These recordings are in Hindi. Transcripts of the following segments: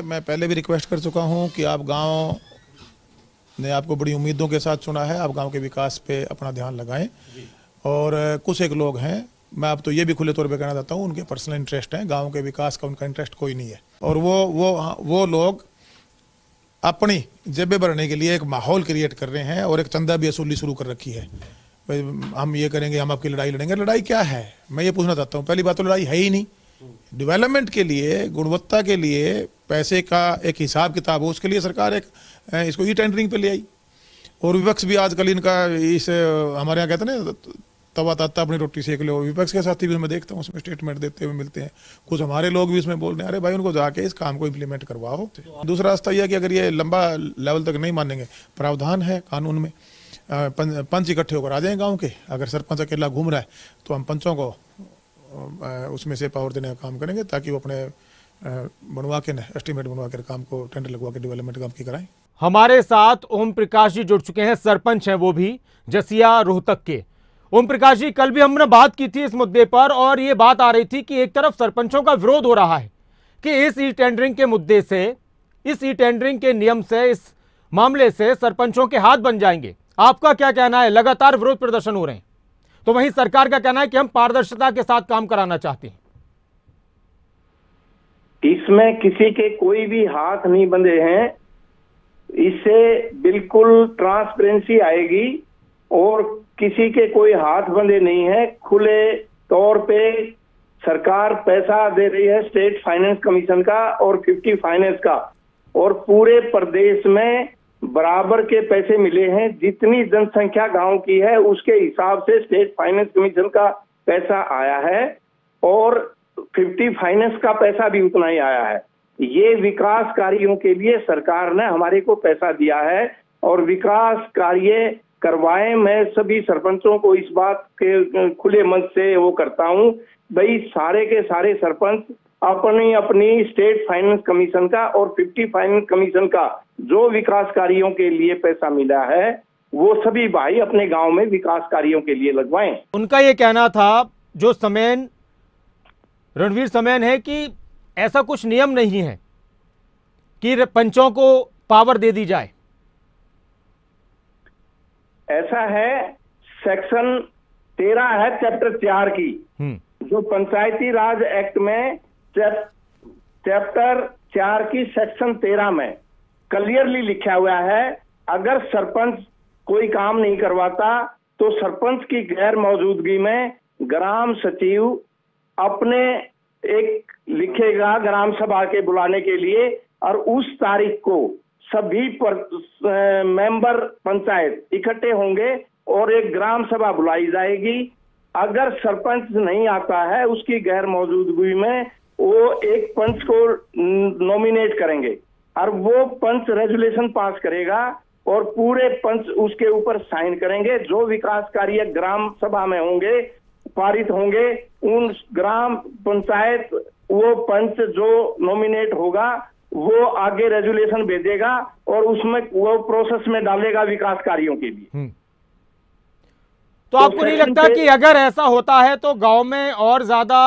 मैं पहले भी रिक्वेस्ट कर चुका हूं कि आप गांव ने आपको बड़ी उम्मीदों के साथ चुना है, आप गांव के विकास पे अपना ध्यान लगाएं। और कुछ एक लोग हैं, मैं अब तो ये भी खुले तौर पे कहना चाहता हूं, उनके पर्सनल इंटरेस्ट हैं, गांव के विकास का उनका इंटरेस्ट कोई नहीं है। और वो लोग अपनी जेबें भरने के लिए एक माहौल क्रिएट कर रहे हैं और एक चंदा भी वसूली शुरू कर रखी है। हम ये करेंगे, हम आपकी लड़ाई लड़ेंगे। लड़ाई क्या है, मैं ये पूछना चाहता हूँ। पहली बात तो लड़ाई है ही नहीं। डेवलपमेंट के लिए, गुणवत्ता के लिए पैसे का एक हिसाब किताब हो, उसके लिए सरकार एक इसको ई टेंडरिंग पे ले आई। और विपक्ष भी आजकल इनका इस हमारे यहाँ कहते हैं ना, तवा ताता अपनी रोटी सेक लो। विपक्ष के साथी भी मैं देखता हूँ उसमें स्टेटमेंट देते हुए मिलते हैं। कुछ हमारे लोग भी उसमें बोल रहे हैं, अरे भाई उनको जाके इस काम को इम्प्लीमेंट करवाओ। दूसरा रास्ता यह है कि अगर ये लंबा लेवल तक नहीं मानेंगे, प्रावधान है कानून में, पंच इकट्ठे होकर आ जाएंगे गाँव के। अगर सरपंच अकेला घूम रहा है तो हम पंचों को उसमें से पावर देने का काम करेंगे, ताकि वो अपने बनवा के एस्टीमेट बनवा कर काम को, टेंडर लगवा के डेवलपमेंट काम की कराएं। हमारे साथ ओम प्रकाश जी जुड़ चुके हैं, सरपंच हैं वो भी जसिया रोहतक के। ओम प्रकाश जी, कल भी हमने बात की थी इस मुद्दे पर और ये बात आ रही थी कि एक तरफ सरपंचों का विरोध हो रहा है कि इस ई टेंडरिंग के मुद्दे से, इस ई टेंडरिंग के नियम से, इस मामले से सरपंचों के हाथ बन जाएंगे। आपका क्या कहना है? लगातार विरोध प्रदर्शन हो रहे हैं, तो वहीं सरकार का कहना है कि हम पारदर्शिता के साथ काम कराना चाहते हैं। इसमें किसी के कोई भी हाथ नहीं बंधे हैं। इससे बिल्कुल ट्रांसपेरेंसी आएगी और किसी के कोई हाथ बंधे नहीं है। खुले तौर पे सरकार पैसा दे रही है स्टेट फाइनेंस कमीशन का और 50 फाइनेंस का, और पूरे प्रदेश में बराबर के पैसे मिले हैं। जितनी जनसंख्या गांव की है उसके हिसाब से स्टेट फाइनेंस कमीशन का पैसा आया है और 50 फाइनेंस का पैसा भी उतना ही आया है। ये विकास कार्यों के लिए सरकार ने हमारे को पैसा दिया है और विकास कार्य करवाएं। मैं सभी सरपंचों को इस बात के खुले मन से वो करता हूं, भाई सारे के सारे सरपंच अपनी अपनी स्टेट फाइनेंस कमीशन का और 50 फाइनेंस कमीशन का जो विकास कार्यों के लिए पैसा मिला है वो सभी भाई अपने गांव में विकास कार्यों के लिए लगवाएं। उनका ये कहना था, जो समेन रणवीर समेन है, कि ऐसा कुछ नियम नहीं है कि पंचों को पावर दे दी जाए। ऐसा है, सेक्शन 13 है चैप्टर 4 की, जो पंचायती राज एक्ट में चैप्टर 4 की सेक्शन 13 में क्लियरली लिखा हुआ है, अगर सरपंच कोई काम नहीं करवाता तो सरपंच की गैर मौजूदगी में ग्राम सचिव अपने एक लिखेगा ग्राम सभा के बुलाने के लिए, और उस तारीख को सभी मेंबर पंचायत इकट्ठे होंगे और एक ग्राम सभा बुलाई जाएगी। अगर सरपंच नहीं आता है उसकी गैर मौजूदगी में वो एक पंच को नॉमिनेट करेंगे और वो पंच रेजोल्यूशन पास करेगा और पूरे पंच उसके ऊपर साइन करेंगे। जो विकास कार्य ग्राम सभा में होंगे, पारित होंगे, उन ग्राम पंचायत वो पंच जो नॉमिनेट होगा वो आगे रेजोल्यूशन भेजेगा और उसमें वो प्रोसेस में डालेगा विकास कार्यों के लिए। तो आपको नहीं लगता कि अगर ऐसा होता है तो गांव में और ज्यादा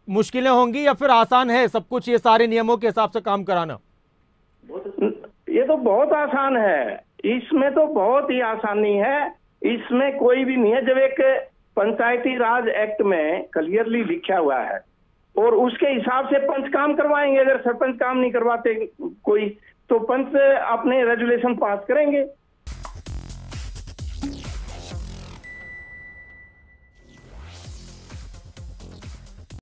मुश्किलें होंगी, या फिर आसान है सब कुछ ये सारे नियमों के हिसाब से काम कराना? ये तो बहुत आसान है, इसमें तो बहुत ही आसानी है, इसमें कोई भी नहीं है। जब एक पंचायती राज एक्ट में क्लियरली लिखा हुआ है और उसके हिसाब से पंच काम करवाएंगे। अगर सरपंच काम नहीं करवाते कोई तो पंच अपने रेजोल्यूशन पास करेंगे।